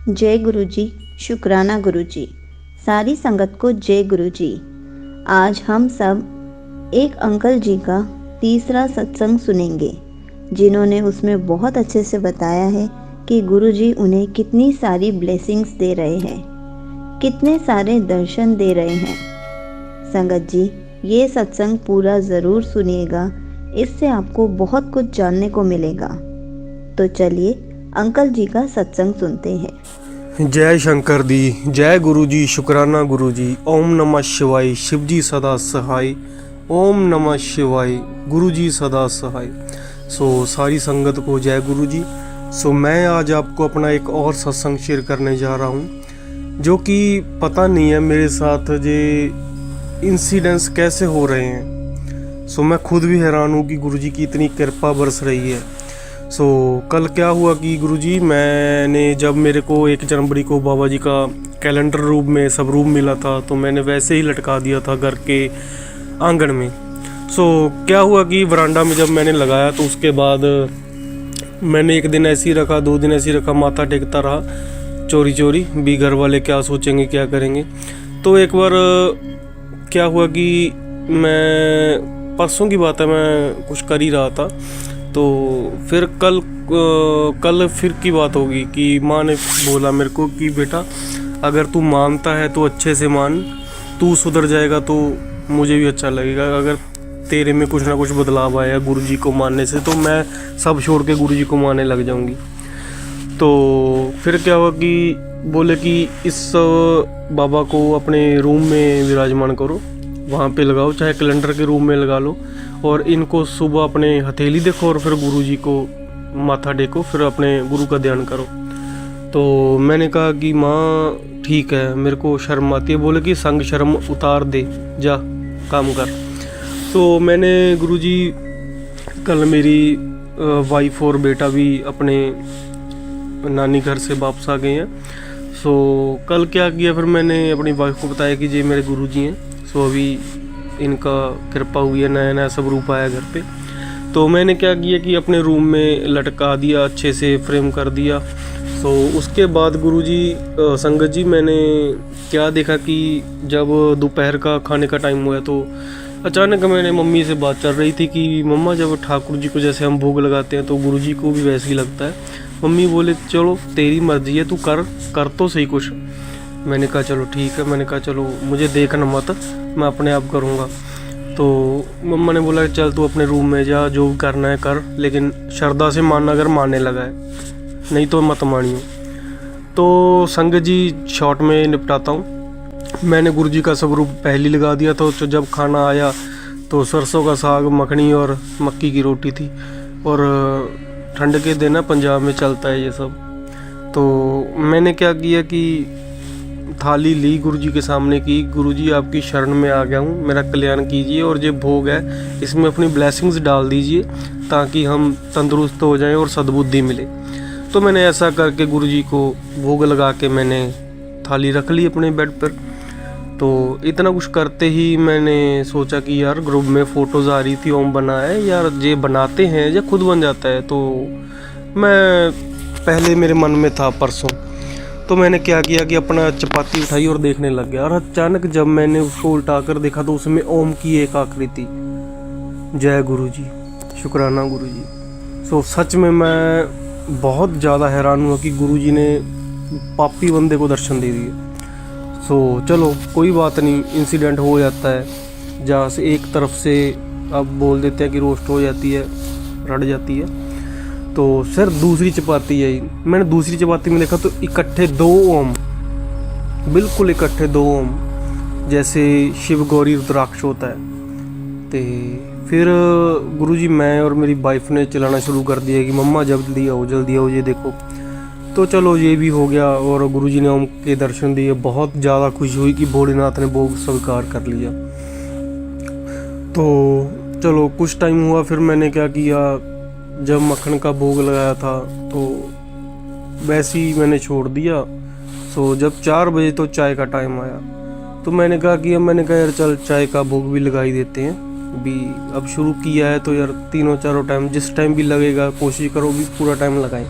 जय गुरु जी, शुक्राना गुरु जी, सारी संगत को जय गुरु जी। आज हम सब एक अंकल जी का तीसरा सत्संग सुनेंगे, जिन्होंने उसमें बहुत अच्छे से बताया है कि गुरु जी उन्हें कितनी सारी ब्लेसिंग्स दे रहे हैं, कितने सारे दर्शन दे रहे हैं। संगत जी, ये सत्संग पूरा ज़रूर सुनिएगा, इससे आपको बहुत कुछ जानने को मिलेगा। तो चलिए अंकल जी का सत्संग सुनते हैं। जय शंकर दी, जय गुरु जी, शुक्राना गुरु जी। ओम नमः शिवाय, शिव जी सदा सहाय। ओम नमः शिवाय, गुरु जी सदा सहाय। सारी संगत को जय गुरु जी। मैं आज आपको अपना एक और सत्संग शेयर करने जा रहा हूँ, जो कि पता नहीं है मेरे साथ ये इंसिडेंट्स कैसे हो रहे हैं। मैं खुद भी हैरान हूँ कि गुरु जी की इतनी कृपा बरस रही है। कल क्या हुआ कि गुरुजी, मैंने जब मेरे को 1 जनवरी को बाबा जी का कैलेंडर रूप में सब रूप मिला था, तो मैंने वैसे ही लटका दिया था घर के आंगन में। क्या हुआ कि वरांडा में जब मैंने लगाया, तो उसके बाद मैंने 1 दिन ऐसे ही रखा, 2 दिन ऐसे ही रखा, माथा टेकता रहा चोरी चोरी भी, घर वाले क्या सोचेंगे क्या करेंगे। तो एक बार क्या हुआ कि मैं, परसों की बात है, मैं कुछ कर ही रहा था, तो फिर कल फिर की बात होगी कि माँ ने बोला मेरे को कि बेटा, अगर तू मानता है तो अच्छे से मान, तू सुधर जाएगा तो मुझे भी अच्छा लगेगा। अगर तेरे में कुछ ना कुछ बदलाव आया गुरुजी को मानने से, तो मैं सब छोड़ के गुरुजी को मानने लग जाऊंगी। तो फिर क्या हुआ कि बोले कि इस बाबा को अपने रूम में विराजमान करो, वहाँ पे लगाओ, चाहे कैलेंडर के रूम में लगा लो, और इनको सुबह अपने हथेली देखो और फिर गुरु जी को माथा टेको, फिर अपने गुरु का ध्यान करो। तो मैंने कहा कि माँ ठीक है, मेरे को शर्म आती है। बोले कि संग शर्म उतार दे, जा काम कर। तो मैंने गुरु जी, कल मेरी वाइफ और बेटा भी अपने नानी घर से वापस आ गए हैं। कल क्या किया, फिर मैंने अपनी वाइफ को बताया कि ये मेरे गुरु जी हैं। अभी इनका कृपा हुई है, नया नया सब रूप आया घर पे। तो मैंने क्या किया कि अपने रूम में लटका दिया, अच्छे से फ्रेम कर दिया। उसके बाद गुरुजी, संगत जी, मैंने क्या देखा कि जब दोपहर का खाने का टाइम हुआ, तो अचानक मैंने मम्मी से बात चल रही थी कि मम्मा, जब ठाकुर जी को जैसे हम भोग लगाते हैं तो गुरु जी को भी वैसे ही लगता है। मम्मी बोले चलो तेरी मर्जी है, तू कर तो सही कुछ। मैंने कहा चलो ठीक है। मैंने कहा चलो मुझे देखना मत, मैं अपने आप करूँगा। तो मम्मा ने बोला चल तू अपने रूम में जा, जो करना है कर, लेकिन श्रद्धा से मानना, अगर मानने लगा है, नहीं तो मत मानियो। तो संगत जी, शॉर्ट में निपटाता हूँ। मैंने गुरु जी का सब रूप पहले लगा दिया था। तो जब खाना आया तो सरसों का साग, मखनी और मक्की की रोटी थी, और ठंड के दिन पंजाब में चलता है ये सब। तो मैंने क्या किया कि थाली ली गुरु जी के सामने की, गुरु जी आपकी शरण में आ गया हूँ, मेरा कल्याण कीजिए, और ये भोग है इसमें अपनी ब्लेसिंग्स डाल दीजिए, ताकि हम तंदुरुस्त हो जाएं और सद्बुद्धि मिले। तो मैंने ऐसा करके गुरु जी को भोग लगा के मैंने थाली रख ली अपने बेड पर। तो इतना कुछ करते ही मैंने सोचा कि यार ग्रुप में फ़ोटोज़ आ रही थी, ओम बना है यार, ये बनाते हैं या खुद बन जाता है। तो मैं पहले मेरे मन में था परसों, तो मैंने क्या किया कि अपना चपाती उठाई और देखने लग गया। और अचानक जब मैंने उसको उल्टा कर देखा, तो उसमें ओम की एक आकृति। जय गुरु जी, शुक्राना गुरु जी। सच में मैं बहुत ज़्यादा हैरान हुआ कि गुरु जी ने पापी बंदे को दर्शन दे दिए। चलो कोई बात नहीं, इंसिडेंट हो जाता है, जहाँ से एक तरफ से अब बोल देते हैं कि रोस्ट हो जाती है, रट जाती है। तो सर दूसरी चपाती है, मैंने दूसरी चपाती में देखा तो इकट्ठे 2 ओम, बिल्कुल इकट्ठे 2 ओम, जैसे शिव गौरी रुद्राक्ष होता है। तो फिर गुरुजी, मैं और मेरी वाइफ ने चलाना शुरू कर दिया कि मम्मा जल्दी आओ ये देखो। तो चलो ये भी हो गया, और गुरुजी ने ओम के दर्शन दिए। बहुत ज़्यादा खुशी हुई कि भोलेनाथ ने भोग स्वीकार कर लिया। तो चलो कुछ टाइम हुआ, फिर मैंने क्या किया, जब मक्खन का भोग लगाया था तो वैसे ही मैंने छोड़ दिया। जब 4 बजे तो चाय का टाइम आया, तो मैंने कहा यार चल चाय का भोग भी लगा ही देते हैं, भी अब शुरू किया है तो यार 3-4 टाइम, जिस टाइम भी लगेगा कोशिश करो भी पूरा टाइम लगाएं।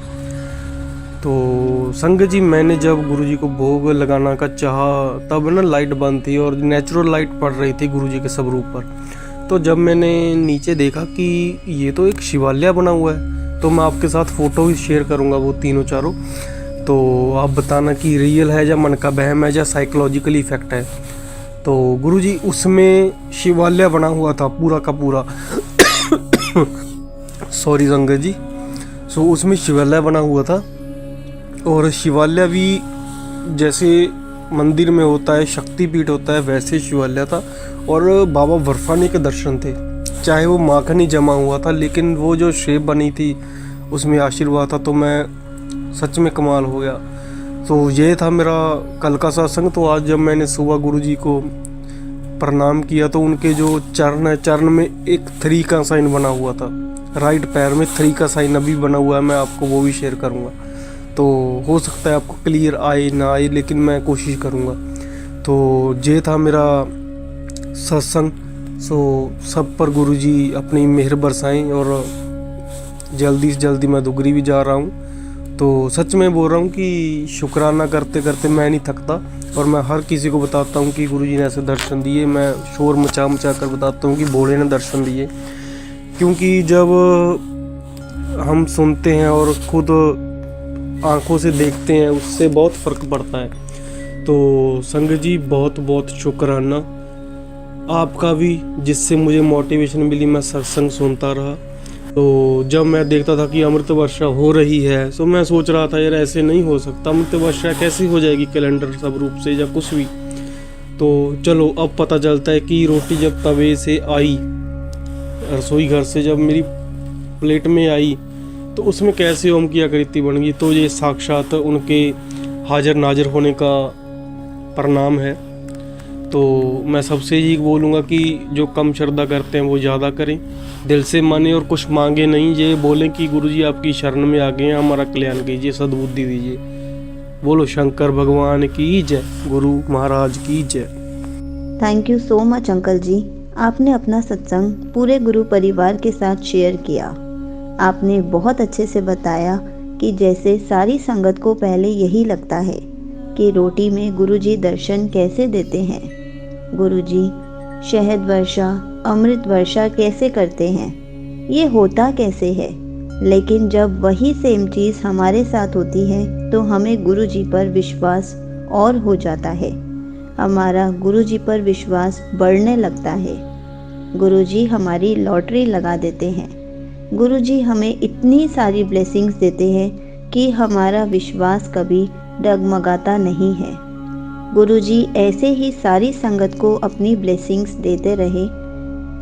तो संगत जी, मैंने जब गुरुजी को भोग लगाना का चाहा तब ना लाइट बंद थी और नेचुरल लाइट पड़ रही थी गुरुजी के स्वरूप पर। तो जब मैंने नीचे देखा कि ये तो एक शिवालय बना हुआ है, तो मैं आपके साथ फ़ोटो भी शेयर करूँगा, वो तीनों चारों। तो आप बताना कि रियल है या मन का बहम है या साइकोलॉजिकल इफेक्ट है। तो गुरुजी उसमें शिवालय बना हुआ था पूरा का पूरा। सॉरी संगत जी। सो उसमें शिवालय बना हुआ था और शिवालय भी जैसे मंदिर में होता है, शक्तिपीठ होता है, वैसे शिवालय था। और बाबा बर्फानी के दर्शन थे, चाहे वो माखन ही जमा हुआ था, लेकिन वो जो शेप बनी थी उसमें आशीर्वाद था। तो मैं सच में कमाल हो गया। तो ये था मेरा कल का सत्संग। तो आज जब मैंने सुबह गुरुजी को प्रणाम किया तो उनके जो चरण है, चरण में एक 3 का साइन बना हुआ था, राइट पैर में 3 का साइन अभी बना हुआ है। मैं आपको वो भी शेयर करूँगा। तो हो सकता है आपको क्लियर आए ना आए, लेकिन मैं कोशिश करूँगा। तो ये था मेरा सत्संग। सो सब पर गुरुजी अपनी मेहर बरसाएं और जल्दी से जल्दी मैं दुगरी भी जा रहा हूँ। तो सच में बोल रहा हूँ कि शुक्राना करते करते मैं नहीं थकता और मैं हर किसी को बताता हूँ कि गुरुजी ने ऐसे दर्शन दिए। मैं शोर मचा मचा कर बताता हूँ कि भोले ने दर्शन दिए, क्योंकि जब हम सुनते हैं और खुद आंखों से देखते हैं उससे बहुत फ़र्क पड़ता है। तो संगत जी बहुत बहुत शुक्राना आपका भी, जिससे मुझे मोटिवेशन मिली। मैं सत्संग सुनता रहा। तो जब मैं देखता था कि अमृत वर्षा हो रही है तो मैं सोच रहा था यार ऐसे नहीं हो सकता, अमृत वर्षा कैसे हो जाएगी कैलेंडर सब रूप से या कुछ भी। तो चलो अब पता चलता है कि रोटी जब तवे से आई, रसोई घर से जब मेरी प्लेट में आई, तो उसमें कैसे ओम की आकृति बन गई। तो ये साक्षात उनके हाजिर नाजिर होने का प्रणाम है। तो मैं सबसे यही बोलूँगा कि जो कम श्रद्धा करते हैं वो ज़्यादा करें, दिल से माने और कुछ मांगे नहीं। ये बोलें कि गुरुजी आपकी शरण में आ गए हैं, हमारा कल्याण कीजिए, सद्बुद्धि दीजिए। बोलो शंकर भगवान की जय, गुरु महाराज की जय। Thank you so much uncle ji. आपने अपना सत्संग पूरे गुरु परिवार के साथ शेयर किया। आपने बहुत अच्छे से बताया कि जैसे सारी संगत को पहले यही लगता है कि रोटी में गुरुजी दर्शन कैसे देते हैं, गुरुजी शहद वर्षा, अमृत वर्षा कैसे करते हैं, ये होता कैसे है। लेकिन जब वही सेम चीज़ हमारे साथ होती है तो हमें गुरुजी पर विश्वास और हो जाता है, हमारा गुरुजी पर विश्वास बढ़ने लगता है। गुरुजी हमारी लॉटरी लगा देते हैं। गुरुजी हमें इतनी सारी ब्लेसिंग्स देते हैं कि हमारा विश्वास कभी डगमगाता नहीं है। गुरुजी ऐसे ही सारी संगत को अपनी ब्लेसिंग्स देते रहे,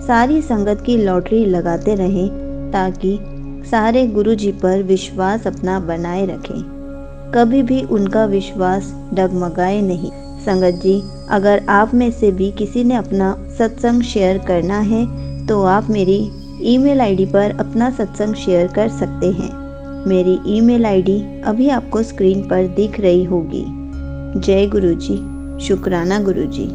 सारी संगत की लॉटरी लगाते रहे, ताकि सारे गुरुजी पर विश्वास अपना बनाए रखें, कभी भी उनका विश्वास डगमगाए नहीं। संगत जी, अगर आप में से भी किसी ने अपना सत्संग शेयर करना है तो आप मेरी ईमेल आईडी पर अपना सत्संग शेयर कर सकते हैं। मेरी ईमेल आईडी अभी आपको स्क्रीन पर दिख रही होगी। जय गुरुजी, शुक्राना गुरुजी।